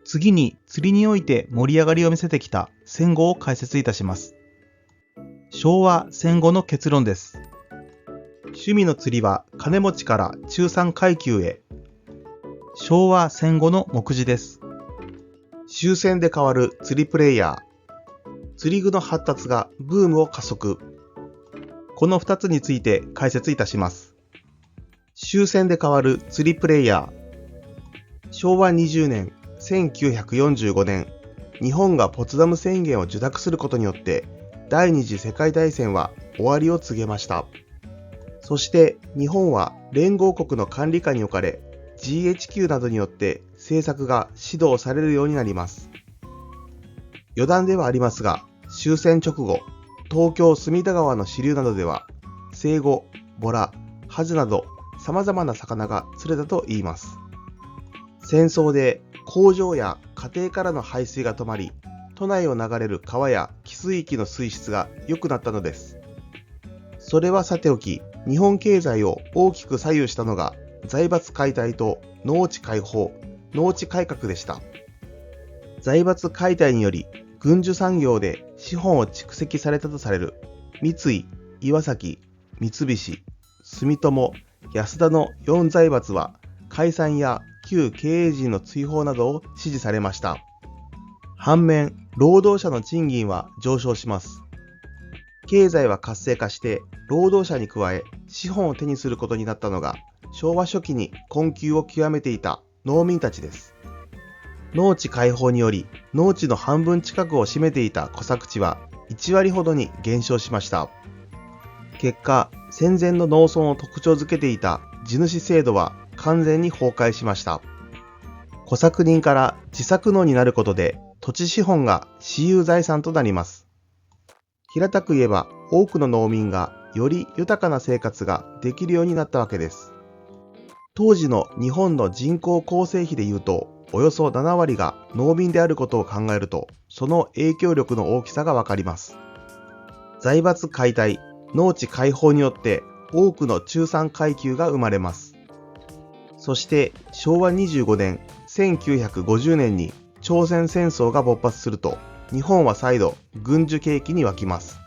次に釣りにおいて盛り上がりを見せてきた戦後を解説いたします。昭和戦後の結論です。趣味の釣りは金持ちから中産階級へ。昭和戦後の目次です。終戦で変わる釣りプレイヤー。釣り具の発達がブームを加速。この2つについて解説いたします。終戦で変わる釣りプレイヤー。昭和20年、1945年、日本がポツダム宣言を受諾することによって、第二次世界大戦は終わりを告げました。そして日本は連合国の管理下に置かれ、GHQ などによって政策が指導されるようになります。余談ではありますが、終戦直後、東京隅田川の支流などでは、生後、ボラ、ハゼなど様々な魚が釣れたといいます。戦争で工場や家庭からの排水が止まり、都内を流れる川や汽水域の水質が良くなったのです。それはさておき、日本経済を大きく左右したのが財閥解体と農地開放、農地改革でした。財閥解体により軍需産業で資本を蓄積されたとされる三井、岩崎、三菱、住友、安田の4財閥は解散や旧経営陣の追放などを指示されました。反面、労働者の賃金は上昇します。経済は活性化して労働者に加え資本を手にすることになったのが昭和初期に困窮を極めていた農民たちです。農地開放により農地の半分近くを占めていた小作地は1割ほどに減少しました。結果、戦前の農村を特徴づけていた地主制度は完全に崩壊しました。小作人から自作農になることで土地資本が私有財産となります。平たく言えば多くの農民がより豊かな生活ができるようになったわけです。当時の日本の人口構成比でいうと、およそ7割が農民であることを考えると、その影響力の大きさがわかります。財閥解体、農地開放によって多くの中産階級が生まれます。そして昭和25年、1950年に朝鮮戦争が勃発すると、日本は再度軍需景気に沸きます。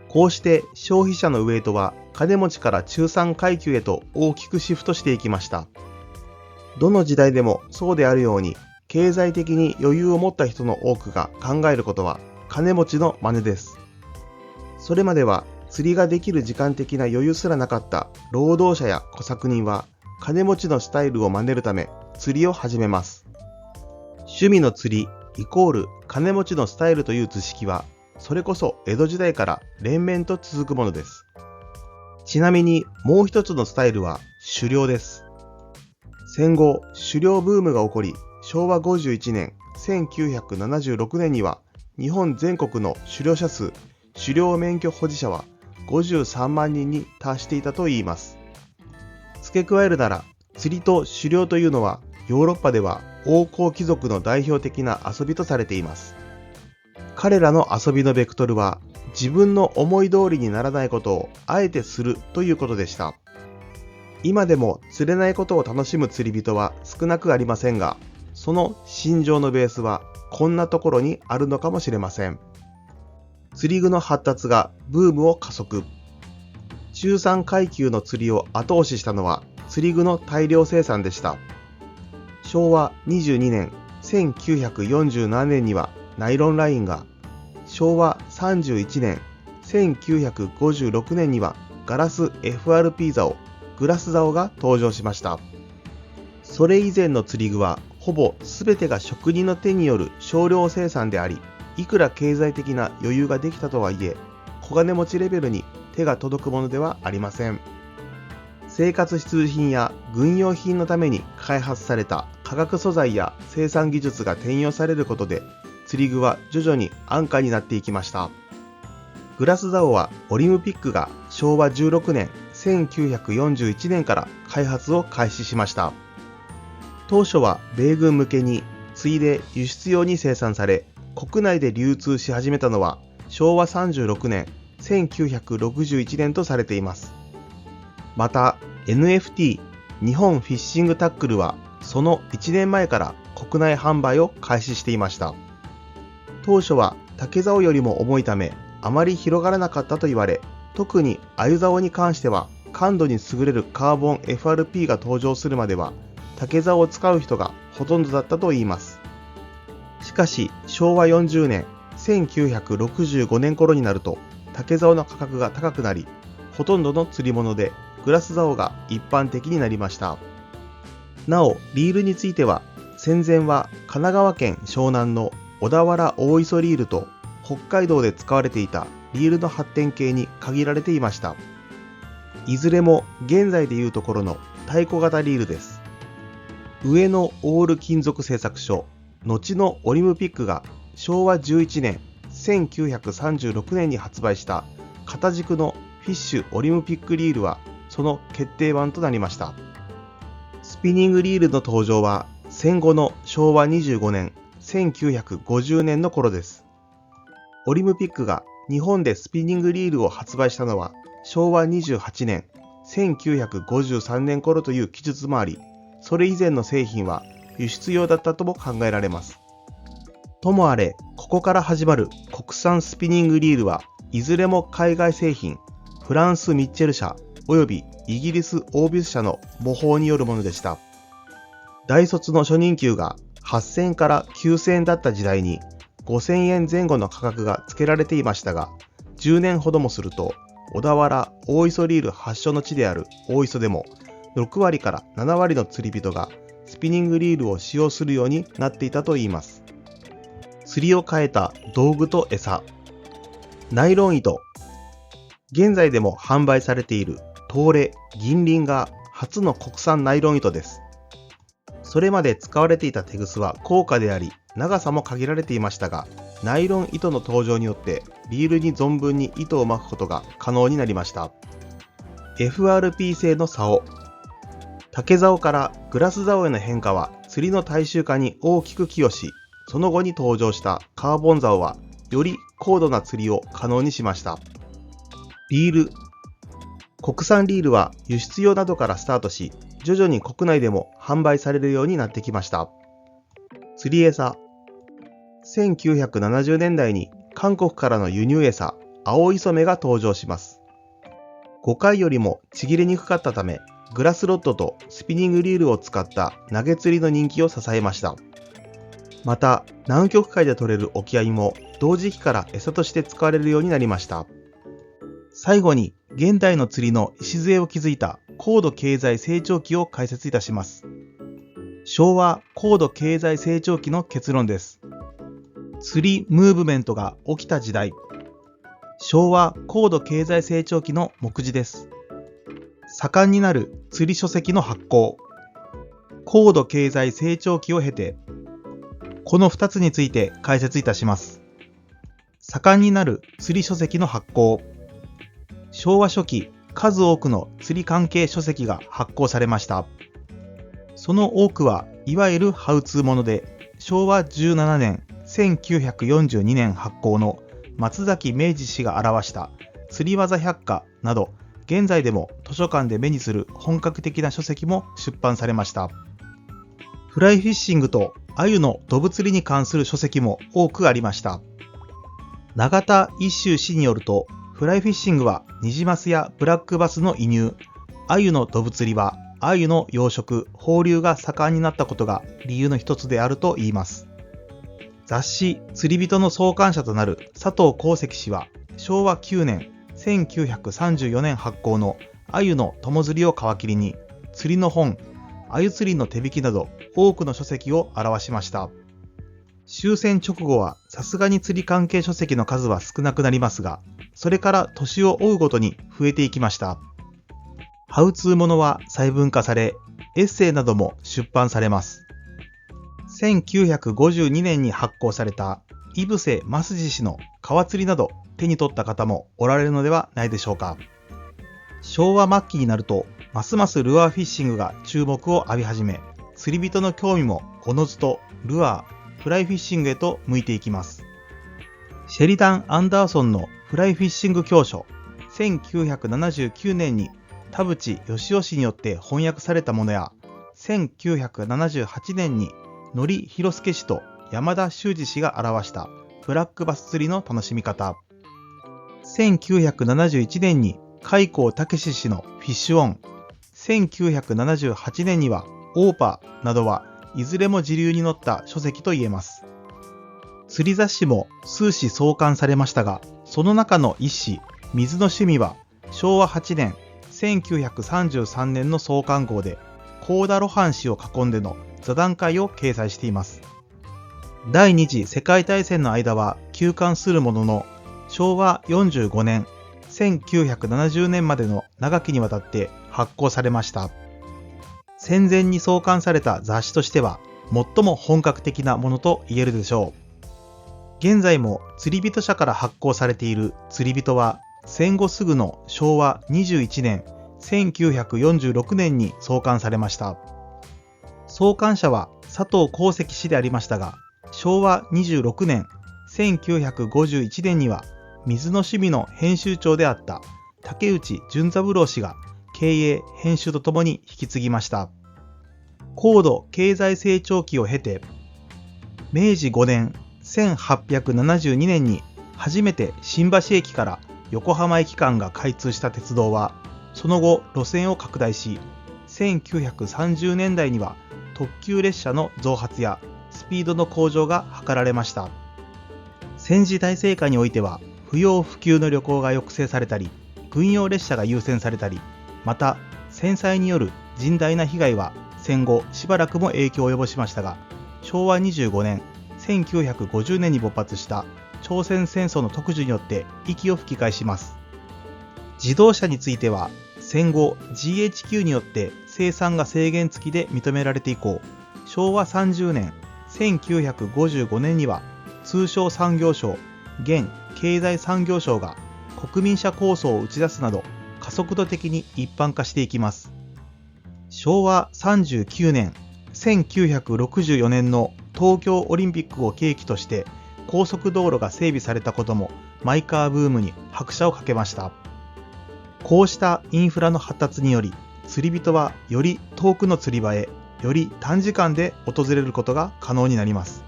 こうして消費者のウエイトは金持ちから中産階級へと大きくシフトしていきました。どの時代でもそうであるように、経済的に余裕を持った人の多くが考えることは金持ちの真似です。それまでは釣りができる時間的な余裕すらなかった労働者や小作人は、金持ちのスタイルを真似るため釣りを始めます。趣味の釣りイコール金持ちのスタイルという図式は、それこそ江戸時代から連綿と続くものです。ちなみにもう一つのスタイルは狩猟です。戦後、狩猟ブームが起こり、昭和51年、1976年には日本全国の狩猟者数、狩猟免許保持者は53万人に達していたといいます。付け加えるなら、釣りと狩猟というのはヨーロッパでは王侯貴族の代表的な遊びとされています。彼らの遊びのベクトルは、自分の思い通りにならないことをあえてするということでした。今でも釣れないことを楽しむ釣り人は少なくありませんが、その心情のベースはこんなところにあるのかもしれません。釣り具の発達がブームを加速。中産階級の釣りを後押ししたのは釣り具の大量生産でした。昭和22年、1947年にはナイロンラインが、昭和31年、1956年にはガラス FRP 竿、グラス竿が登場しました。それ以前の釣り具はほぼ全てが職人の手による少量生産であり、いくら経済的な余裕ができたとはいえ、小金持ちレベルに手が届くものではありません。生活必需品や軍用品のために開発された化学素材や生産技術が転用されることで、釣り具は徐々に安価になっていきました。グラス竿はオリムピックが昭和16年、1941年から開発を開始しました。当初は米軍向けに、次いで輸出用に生産され、国内で流通し始めたのは昭和36年、1961年とされています。また NFT 日本フィッシングタックルはその1年前から国内販売を開始していました。当初は竹竿よりも重いためあまり広がらなかったと言われ、特に鮎竿に関しては感度に優れるカーボン FRP が登場するまでは竹竿を使う人がほとんどだったといいます。しかし昭和40年、1965年頃になると竹竿の価格が高くなり、ほとんどの釣り物でグラス竿が一般的になりました。なお、リールについては、戦前は神奈川県湘南の小田原大磯リールと北海道で使われていたリールの発展系に限られていました。いずれも現在でいうところの太鼓型リールです。上野オール金属製作所、後のオリムピックが昭和11年、1936年に発売した片軸のフィッシュオリムピックリールはその決定版となりました。スピニングリールの登場は戦後の昭和25年、1950年の頃です。オリムピックが日本でスピニングリールを発売したのは昭和28年、1953年頃という記述もあり、それ以前の製品は輸出用だったとも考えられます。ともあれ、ここから始まる国産スピニングリールはいずれも海外製品、フランスミッチェル社およびイギリスオービス社の模倣によるものでした。大卒の初任給が8000円から9000円だった時代に5000円前後の価格がつけられていましたが、10年ほどもすると小田原大磯リール発祥の地である大磯でも6割から7割の釣り人がスピニングリールを使用するようになっていたといいます。釣りを変えた道具と餌。ナイロン糸。現在でも販売されている東レ、銀鱗が初の国産ナイロン糸です。それまで使われていたテグスは高価であり、長さも限られていましたが、ナイロン糸の登場によってリールに存分に糸を巻くことが可能になりました。FRP 製の竿。竹竿からグラス竿への変化は釣りの大衆化に大きく寄与し、その後に登場したカーボン竿はより高度な釣りを可能にしました。リール。国産リールは輸出用などからスタートし、徐々に国内でも販売されるようになってきました。釣り餌。1970年代に韓国からの輸入餌、青磯目が登場します。5回よりもちぎれにくかったため、グラスロッドとスピニングリールを使った投げ釣りの人気を支えました。また、南極海で取れる沖合も同時期から餌として使われるようになりました。最後に、現代の釣りの礎を築いた高度経済成長期を解説いたします。昭和高度経済成長期の結論です。釣りムーブメントが起きた時代。昭和高度経済成長期の目次です。盛んになる釣り書籍の発行。高度経済成長期を経て、この2つについて解説いたします。盛んになる釣り書籍の発行。昭和初期、数多くの釣り関係書籍が発行されました。その多くはいわゆるハウツーもので、昭和17年、1942年発行の松崎明治氏が表した釣り技百科など、現在でも図書館で目にする本格的な書籍も出版されました。フライフィッシングと鮎のドブ釣りに関する書籍も多くありました。永田一秀氏によると、フライフィッシングはニジマスやブラックバスの移入、鮎のドブ釣りは鮎の養殖・放流が盛んになったことが理由の一つであると言います。雑誌釣り人の創刊者となる佐藤功石氏は、昭和9年、1934年発行の鮎の友釣りを皮切りに、釣りの本、鮎釣りの手引きなど多くの書籍を表しました。終戦直後はさすがに釣り関係書籍の数は少なくなりますが、それから年を追うごとに増えていきました。ハウツーものは細分化され、エッセイなども出版されます。1952年に発行された井伏正次氏の川釣りなど手に取った方もおられるのではないでしょうか。昭和末期になると、ますますルアーフィッシングが注目を浴び始め、釣り人の興味もおのずとルアー、フライフィッシングへと向いていきます。シェリダン・アンダーソンのフライフィッシング教書、1979年に田淵義雄氏によって翻訳されたものや、1978年に野利弘介氏と山田修二氏が表したブラックバス釣りの楽しみ方、1971年に海光武氏のフィッシュオン、1978年にはオーパーなどはいずれも時流に乗った書籍と言えます。釣り雑誌も数誌創刊されましたが、その中の一誌、水の趣味は昭和8年、1933年の創刊号で、幸田露伴氏を囲んでの座談会を掲載しています。第二次世界大戦の間は休刊するものの、昭和45年、1970年までの長きにわたって発行されました。戦前に創刊された雑誌としては、最も本格的なものと言えるでしょう。現在も釣り人社から発行されている釣り人は、戦後すぐの昭和21年、1946年に創刊されました。創刊者は佐藤功石氏でありましたが、昭和26年、1951年には水の趣味の編集長であった竹内純三郎氏が経営・編集とともに引き継ぎました。高度経済成長期を経て、明治5年、1872年に初めて新橋駅から横浜駅間が開通した鉄道は、その後路線を拡大し、1930年代には特急列車の増発やスピードの向上が図られました。戦時体制下においては、不要不急の旅行が抑制されたり、軍用列車が優先されたり、また戦災による甚大な被害は戦後しばらくも影響を及ぼしましたが、昭和25年、1950年に勃発した朝鮮戦争の特需によって息を吹き返します。自動車については、戦後 GHQ によって生産が制限付きで認められて以降、昭和30年、1955年には通商産業省、現経済産業省が国民車構想を打ち出すなど加速度的に一般化していきます。昭和39年、1964年の東京オリンピックを契機として高速道路が整備されたこともマイカーブームに拍車をかけました。こうしたインフラの発達により、釣り人はより遠くの釣り場へより短時間で訪れることが可能になります。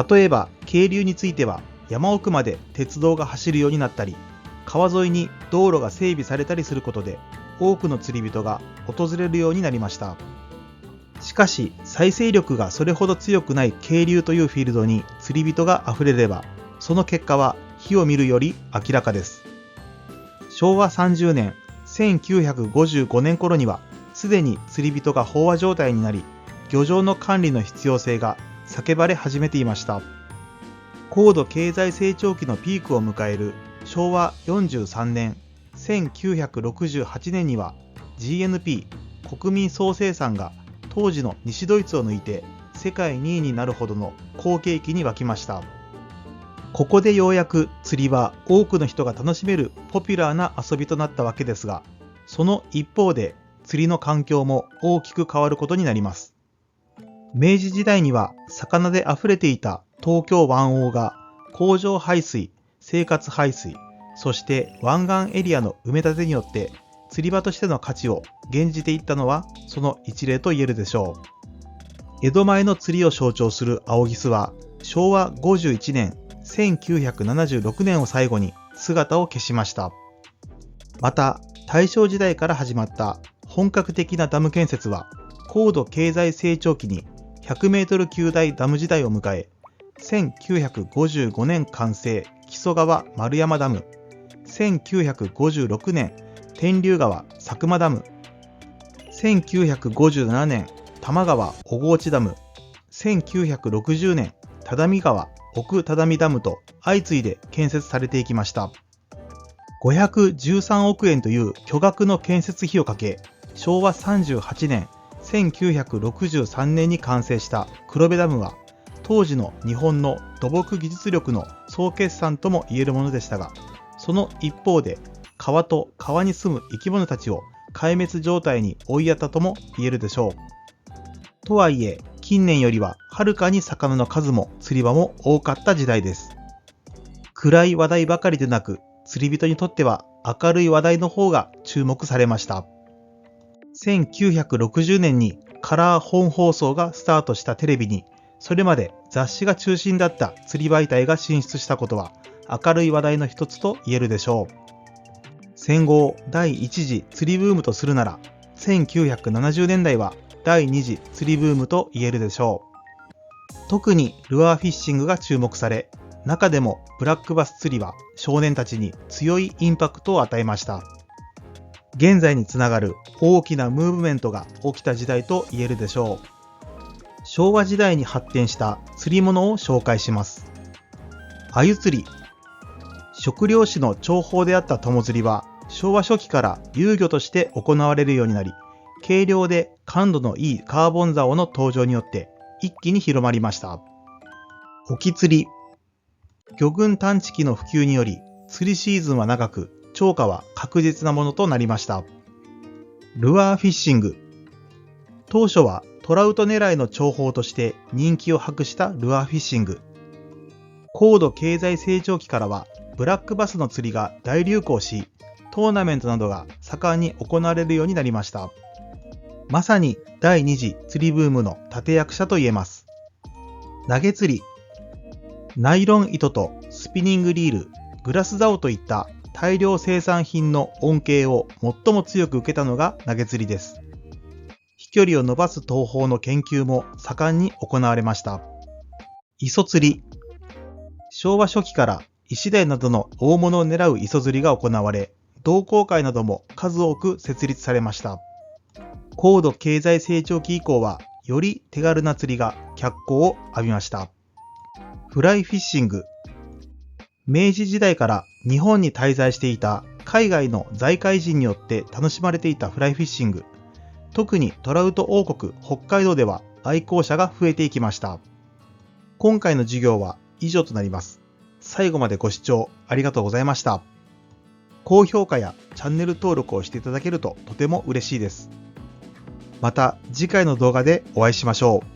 例えば渓流については山奥まで鉄道が走るようになったり、川沿いに道路が整備されたりすることで多くの釣り人が訪れるようになりました。しかし再生力がそれほど強くない渓流というフィールドに釣り人が溢れれば、その結果は火を見るより明らかです。昭和30年、1955年頃にはすでに釣り人が飽和状態になり、漁場の管理の必要性が叫ばれ始めていました。高度経済成長期のピークを迎える昭和43年、1968年には GNP 国民総生産が当時の西ドイツを抜いて世界2位になるほどの好景気に沸きました。ここでようやく釣りは多くの人が楽しめるポピュラーな遊びとなったわけですが、その一方で釣りの環境も大きく変わることになります。明治時代には魚で溢れていた東京湾岸が工場排水、生活排水、そして湾岸エリアの埋め立てによって釣り場としての価値を減じていったのはその一例と言えるでしょう。江戸前の釣りを象徴する青ギスは昭和51年、1976年を最後に姿を消しました。また大正時代から始まった本格的なダム建設は高度経済成長期に100メートル級大ダム時代を迎え、1955年完成木曽川丸山ダム、1956年天竜川佐久間ダム、1957年多摩川小河内ダム、1960年只見川奥只見ダムと相次いで建設されていきました。513億円という巨額の建設費をかけ、昭和38年、1963年に完成した黒部ダムは、当時の日本の土木技術力の総決算とも言えるものでしたが、その一方で川と川に住む生き物たちを壊滅状態に追いやったとも言えるでしょう。とはいえ、近年よりははるかに魚の数も釣り場も多かった時代です。暗い話題ばかりでなく、釣り人にとっては明るい話題の方が注目されました。1960年にカラー本放送がスタートしたテレビに、それまで雑誌が中心だった釣り媒体が進出したことは明るい話題の一つと言えるでしょう。戦後第一次釣りブームとするなら、1970年代は第二次釣りブームと言えるでしょう。特にルアーフィッシングが注目され、中でもブラックバス釣りは少年たちに強いインパクトを与えました。現在につながる大きなムーブメントが起きた時代と言えるでしょう。昭和時代に発展した釣り物を紹介します。鮎釣り。食料種の重宝であった友釣りは昭和初期から遊漁として行われるようになり、軽量で感度のいいカーボン竿の登場によって一気に広まりました。沖釣り。魚群探知機の普及により釣りシーズンは長く、釣果は確実なものとなりました。ルアーフィッシング。当初はトラウト狙いの重宝として人気を博したルアーフィッシング。高度経済成長期からはブラックバスの釣りが大流行し、トーナメントなどが盛んに行われるようになりました。まさに第二次釣りブームの立役者と言えます。投げ釣り。ナイロン糸とスピニングリール、グラス竿といった大量生産品の恩恵を最も強く受けたのが投げ釣りです。飛距離を伸ばす投法の研究も盛んに行われました。磯釣り。昭和初期からイシダイなどの大物を狙う磯釣りが行われ、同好会なども数多く設立されました。高度経済成長期以降はより手軽な釣りが脚光を浴びました。フライフィッシング。明治時代から日本に滞在していた海外の財界人によって楽しまれていたフライフィッシング。特にトラウト王国北海道では愛好者が増えていきました。今回の授業は以上となります。最後までご視聴ありがとうございました。高評価やチャンネル登録をしていただけるととても嬉しいです。また次回の動画でお会いしましょう。